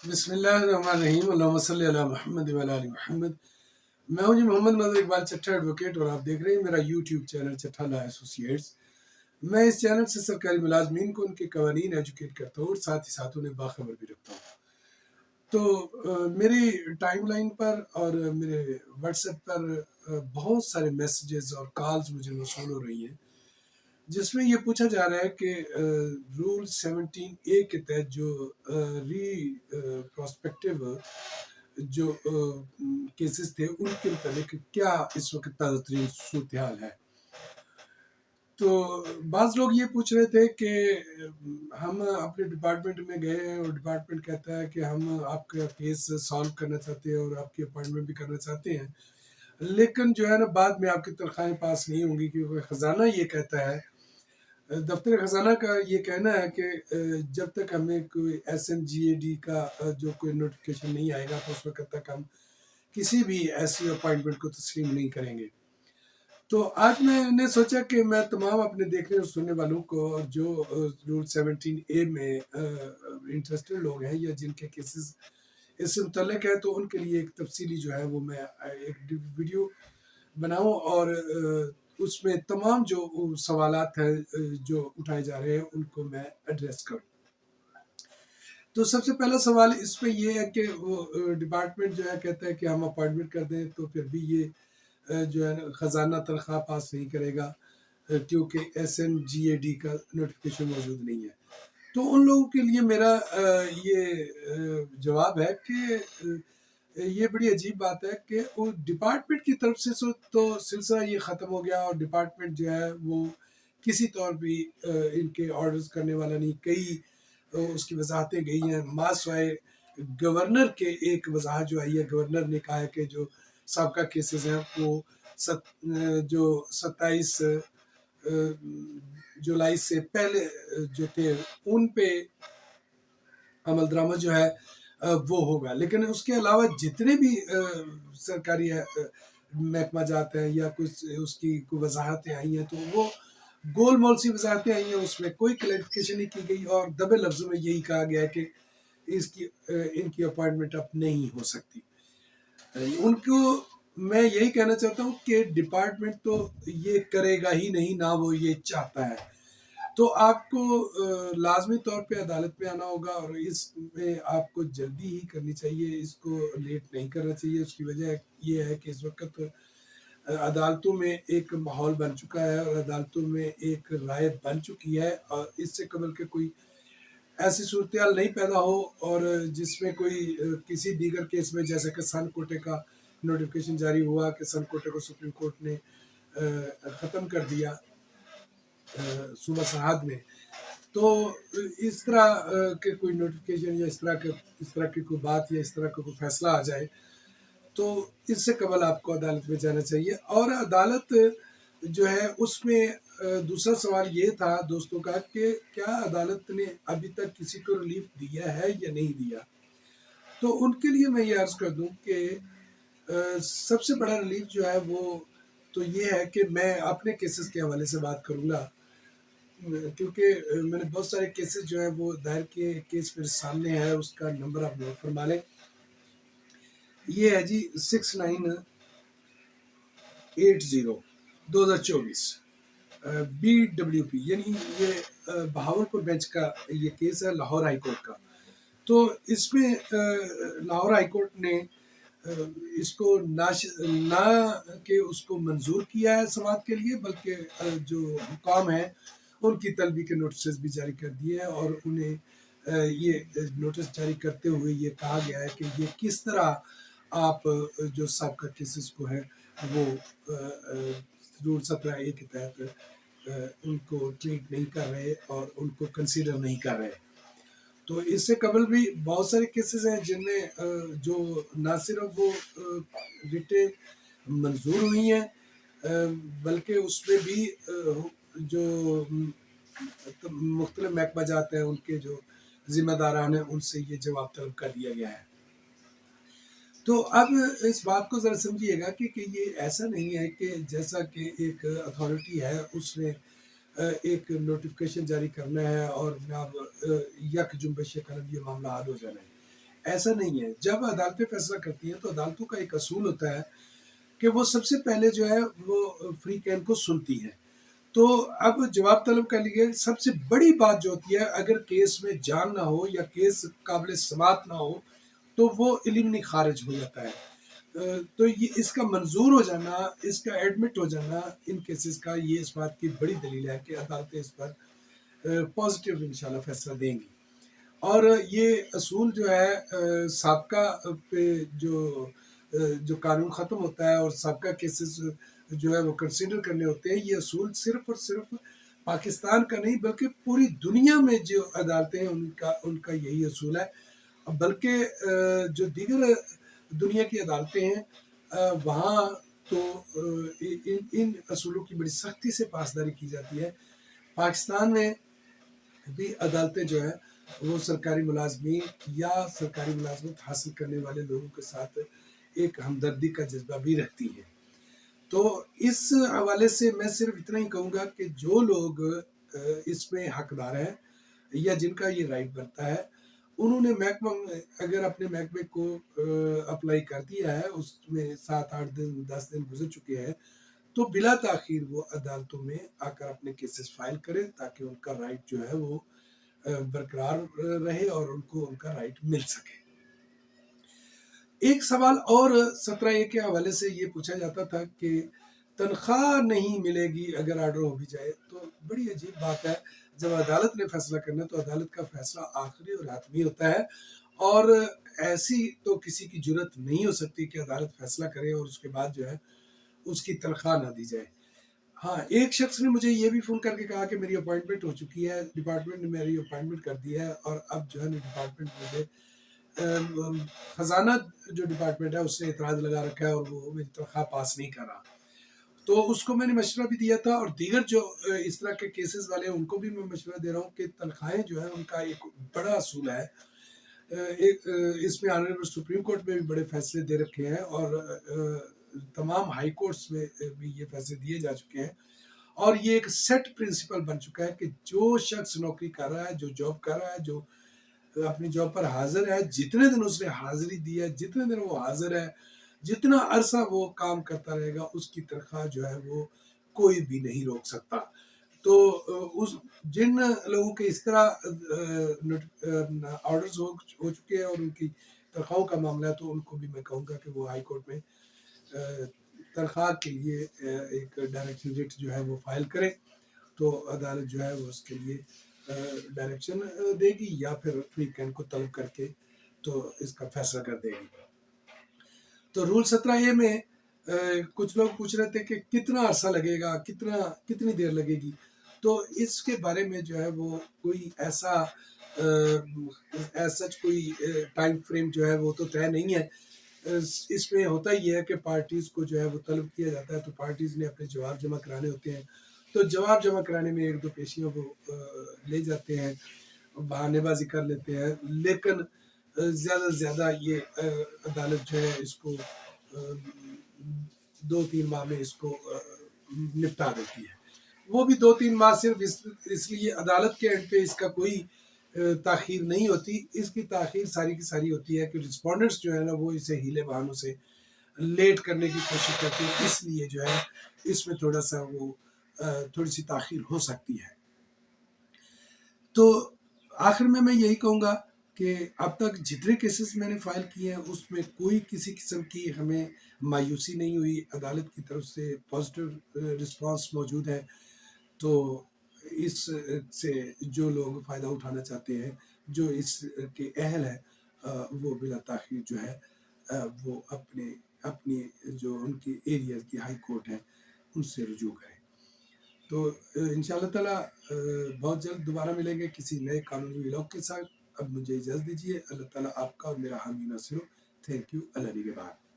بسم اللہ الرحمن الرحیم، اللہم صلی علی محمد وعلی آل محمد۔ میں ہوں جی محمد نظر اقبال چٹھا ایڈوکیٹ، اور آپ دیکھ رہے ہیں میرا یوٹیوب چینل چٹھا لا ایسوسیٹس۔ میں اس چینل سے سرکاری ملازمین کو ان کے قوانین ایجوکیٹ کرتا ہوں اور ساتھ ہی ساتھ انہیں باخبر بھی رکھتا ہوں۔ تو میری ٹائم لائن پر اور میرے واٹس ایپ پر بہت سارے میسیجز اور کالز مجھے موصول ہو رہی ہیں، جس میں یہ پوچھا جا رہا ہے کہ رول 17A کے تحت جو ری پراسپیکٹو جو کیسز تھے ان کے متعلق کیا اس وقت تازہ ترین صورتحال ہے۔ تو بعض لوگ یہ پوچھ رہے تھے کہ ہم اپنے ڈپارٹمنٹ میں گئے ہیں اور ڈپارٹمنٹ کہتا ہے کہ ہم آپ کا کیس سالو کرنا چاہتے ہیں اور آپ کی اپوائنٹمنٹ بھی کرنا چاہتے ہیں، لیکن جو ہے نا بعد میں آپ کی تنخواہیں پاس نہیں ہوں گی، کیونکہ خزانہ یہ کہتا ہے، دفتر خزانہ کا یہ کہنا ہے کہ جب تک ہمیں کوئی SMGAD کا جو کوئی نوٹیفکیشن نہیں آئے گا تو اس وقت تک ہم کسی بھی ایسی اپوائنٹمنٹ کو تسلیم نہیں کریں گے۔ تو آج میں نے سوچا کہ میں تمام اپنے دیکھنے اور سننے والوں کو، جو رول 17A میں انٹرسٹڈ لوگ ہیں یا جن کے کیسز اس سے متعلق ہے، تو ان کے لیے ایک تفصیلی جو ہے وہ میں ایک ویڈیو بناؤں اور اس میں تمام جو سوالات ہیں جو اٹھائے جا رہے ہیں ان کو میں ایڈریس کروں۔ تو سب سے پہلا سوال اس میں یہ ہے کہ وہ ڈپارٹمنٹ جو ہے کہتا ہے کہ ہم اپوائنٹمنٹ کر دیں، تو پھر بھی یہ جو ہے خزانہ تنخواہ پاس نہیں کرے گا کیونکہ SMGAD کا نوٹیفکیشن موجود نہیں ہے۔ تو ان لوگوں کے لیے میرا یہ جواب ہے کہ یہ بڑی عجیب بات ہے کہ وہ ڈپارٹمنٹ کی طرف سے تو سلسلہ یہ ختم ہو گیا، اور ڈپارٹمنٹ جو ہے وہ کسی طور بھی ان کے آرڈرز کرنے والا نہیں۔ کئی اس کی وضاحتیں گئی ہیں، ماسوائے گورنر کے ایک وضاحت جو آئی ہے، گورنر نے کہا ہے کہ جو سابقہ کیسز ہیں وہ جو 27 جولائی سے پہلے جو تھے ان پہ عمل درآمد جو ہے وہ ہوگا، لیکن اس کے علاوہ جتنے بھی سرکاری محکمہ جات ہیں یا کچھ اس کی کوئی وضاحتیں آئی ہیں، تو وہ گول مول سی وضاحتیں آئی ہیں، اس میں کوئی کلیریفیکیشن نہیں کی گئی، اور دبے لفظوں میں یہی کہا گیا ہے کہ ان کی اپوائنٹمنٹ اب نہیں ہو سکتی۔ ان کو میں یہی کہنا چاہتا ہوں کہ ڈپارٹمنٹ تو یہ کرے گا ہی نہیں، نہ وہ یہ چاہتا ہے۔ تو آپ کو لازمی طور پہ عدالت میں آنا ہوگا، اور اس میں آپ کو جلدی ہی کرنی چاہیے، اس کو لیٹ نہیں کرنا چاہیے۔ اس کی وجہ یہ ہے کہ اس وقت عدالتوں میں ایک ماحول بن چکا ہے اور عدالتوں میں ایک رائے بن چکی ہے، اور اس سے قبل کہ کوئی ایسی صورتحال نہیں پیدا ہو اور جس میں کوئی کسی دیگر کیس میں، جیسے کہ سن کوٹے کا نوٹیفکیشن جاری ہوا کہ سن کوٹے کو سپریم کورٹ نے ختم کر دیا صوبہ سرحد میں، تو اس طرح کے کوئی نوٹیفکیشن یا اس طرح کی کوئی بات یا اس طرح کا کوئی فیصلہ آ جائے تو اس سے قبل آپ کو عدالت میں جانا چاہیے۔ اور عدالت جو ہے اس میں دوسرا سوال یہ تھا دوستوں کا کہ کیا عدالت نے ابھی تک کسی کو ریلیف دیا ہے یا نہیں دیا۔ تو ان کے لیے میں یہ عرض کر دوں کہ سب سے بڑا ریلیف جو ہے وہ تو یہ ہے کہ میں اپنے کیسز کے حوالے سے بات کروں گا، کیونکہ میں نے بہت سارے کیسز جو ہیں وہ دائر کیے، کیس میرے سامنے ہے، اس کا نمبر آپ نوٹ فرما لیں، یہ ہے جی 6980/2024 BWP، یعنی یہ بہاولپور بینچ کا یہ کیس ہے، لاہور ہائی کورٹ کا۔ تو اس میں لاہور ہائی کورٹ نے اس کو نہ کہ اس کو منظور کیا ہے سماعت کے لیے، بلکہ جو حکام ہیں ان کی طلبی کے نوٹسز بھی جاری کر دیے ہیں، اور انہیں یہ نوٹس جاری کرتے ہوئے یہ کہا گیا ہے کہ یہ کس طرح آپ جو سابقہ کیسز کو ہے وہ رول 17A کے تحت ان کو ٹریٹ نہیں کر رہے اور ان کو کنسیڈر نہیں کر رہے۔ تو اس سے قبل بھی بہت سارے کیسز ہیں جن میں جو نہ صرف وہ ریٹیں منظور ہوئی ہیں بلکہ اس میں بھی جو مختلف محکمہ جات ہیں ان کے جو ذمہ داران ہیں ان سے یہ جواب طلب کر دیا گیا ہے۔ تو اب اس بات کو ذرا سمجھیے گا کہ یہ ایسا نہیں ہے کہ جیسا کہ ایک اتھارٹی ہے اس نے ایک نوٹیفکیشن جاری کرنا ہے اور جناب یک جنبش قلم یہ معاملہ حل ہو جانا ہے۔ ایسا نہیں ہے. جب عدالتیں فیصلہ کرتی ہیں تو عدالتوں کا ایک اصول ہوتا ہے کہ وہ سب سے پہلے جو ہے وہ فریقین کو سنتی ہے. تو اب جواب طلب کے لیے سب سے بڑی بات جو ہوتی ہے، اگر کیس میں جان نہ ہو یا کیس قابل سماعت نہ ہو تو وہ علم خارج ہو جاتا ہے. تو یہ اس کا منظور ہو جانا، اس کا ایڈمٹ ہو جانا ان کیسز کا، یہ اس بات کی بڑی دلیل ہے کہ عدالتیں اس پر پازیٹیو انشاءاللہ فیصلہ دیں گی. اور یہ اصول جو ہے سابقہ پہ جو قانون ختم ہوتا ہے اور سابقہ کیسز جو ہے وہ کنسیڈر کرنے ہوتے ہیں، یہ اصول صرف اور صرف پاکستان کا نہیں بلکہ پوری دنیا میں جو عدالتیں ہیں ان کا یہی اصول ہے. بلکہ جو دیگر دنیا کی عدالتیں ہیں وہاں تو ان اصولوں کی بڑی سختی سے پاسداری کی جاتی ہے. پاکستان میں بھی عدالتیں جو ہے وہ سرکاری ملازمین یا سرکاری ملازمت حاصل کرنے والے لوگوں کے ساتھ ایک ہمدردی کا جذبہ بھی رکھتی ہیں. تو اس حوالے سے میں صرف اتنا ہی کہوں گا کہ جو لوگ اس میں حقدار ہیں یا جن کا یہ رائٹ بنتا ہے، انہوں نے محکمہ اگر اپنے محکمے کو اپلائی کر دیا ہے، اس میں 7-8 دن 10 دن گزر چکے ہیں، تو بلا تاخیر وہ عدالتوں میں آ کر اپنے کیسز فائل کریں تاکہ ان کا رائٹ جو ہے وہ برقرار رہے اور ان کو ان کا رائٹ مل سکے. ایک سوال اور 17A کے حوالے سے یہ پوچھا جاتا تھا کہ تنخواہ نہیں ملے گی اگر آرڈر ہو بھی جائے. تو بڑی عجیب بات ہے، جب عدالت نے فیصلہ کرنا تو عدالت کا فیصلہ آخری اور حتمی ہوتا ہے، اور ایسی تو کسی کی جرت نہیں ہو سکتی کہ عدالت فیصلہ کرے اور اس کے بعد جو ہے اس کی تنخواہ نہ دی جائے. ہاں، ایک شخص نے مجھے یہ بھی فون کر کے کہا کہ میری اپوائنٹمنٹ ہو چکی ہے، ڈپارٹمنٹ نے میری اپوائنٹمنٹ کر دی ہے، اور اب جو ہے نا ڈپارٹمنٹ مجھے خزانہ جو ڈپارٹمنٹ ہے اس نے اعتراض لگا رکھا ہے اور وہ میری تنخواہ پاس نہیں کر رہا. تو اس کو میں نے مشورہ بھی دیا تھا، اور دیگر جو اس طرح کے کیسز والے ہیں ان کو بھی میں مشورہ دے رہا ہوں کہ تنخواہیں جو ہیں ان کا ایک بڑا اصول ہے. اس میں آنریبل سپریم کورٹ میں بھی بڑے فیصلے دے رکھے ہیں، اور تمام ہائی کورٹس میں بھی یہ فیصلے دیے جا چکے ہیں، اور یہ ایک سیٹ پرنسپل بن چکا ہے کہ جو شخص نوکری کر رہا ہے، جو جاب کر رہا ہے، جو اپنی جاب پر حاضر ہے، جتنے دن اس نے حاضری دی ہے، جتنے دن وہ حاضر ہے، جتنا عرصہ وہ کام کرتا رہے گا، اس کی تنخواہ جو ہے وہ کوئی بھی نہیں روک سکتا. تو جن لوگوں کے اس طرح آرڈرز ہو چکے ہیں اور ان کی تنخواہوں کا معاملہ ہے، تو ان کو بھی میں کہوں گا کہ وہ ہائی کورٹ میں تنخواہ کے لیے ایک ڈائریکشن ریٹ جو ہے وہ فائل کریں، تو عدالت جو ہے وہ اس کے لیے ڈائریکشن دے گی یا پھر فریقین کو طلب کر کے تو اس کا فیصلہ کر دے گی. تو رول 17A میں کچھ لوگ پوچھ رہے تھے کہ کتنا عرصہ لگے گا، کتنی دیر لگے گی. تو اس کے بارے میں جو ہے وہ کوئی ایسا سچ کوئی ٹائم فریم جو ہے وہ تو طے نہیں ہے. اس میں ہوتا یہ ہے کہ پارٹیز کو جو ہے وہ طلب کیا جاتا ہے، تو پارٹیز نے اپنے جواب جمع کرانے ہوتے ہیں، تو جواب جمع کرانے میں 1-2 پیشیاں وہ لے جاتے ہیں، بہانے بازی کر لیتے ہیں، لیکن زیادہ سے زیادہ یہ عدالت جو ہے اس کو 2-3 ماہ میں اس کو نپٹا دیتی ہے. وہ بھی 2-3 ماہ صرف اس لیے عدالت کے اینڈ پہ اس کا کوئی تاخیر نہیں ہوتی. اس کی تاخیر ساری کی ساری ہوتی ہے کہ رسپونڈنٹس جو ہے نا وہ اسے ہیلے بہانوں سے لیٹ کرنے کی کوشش کرتے ہیں، اس لیے جو ہے اس میں تھوڑا سا وہ تھوڑی سی تاخیر ہو سکتی ہے. تو آخر میں یہی کہوں گا کہ اب تک جتنے کیسز میں نے فائل کیے ہیں اس میں کوئی کسی قسم کی ہمیں مایوسی نہیں ہوئی. عدالت کی طرف سے پازیٹیو رسپانس موجود ہے. تو اس سے جو لوگ فائدہ اٹھانا چاہتے ہیں، جو اس کے اہل ہیں، وہ بلا تاخیر جو ہے وہ اپنی جو ان کی ایریا کی ہائی کورٹ ہے ان سے رجوع کریں. تو انشاءاللہ تعالیٰ بہت جلد دوبارہ ملیں گے کسی نئے قانونی ولاگ کے ساتھ. اب مجھے اجازت دیجیے. اللہ تعالیٰ آپ کا اور میرا حامی ناصر ہو. Thank you. اللہ نگہبان.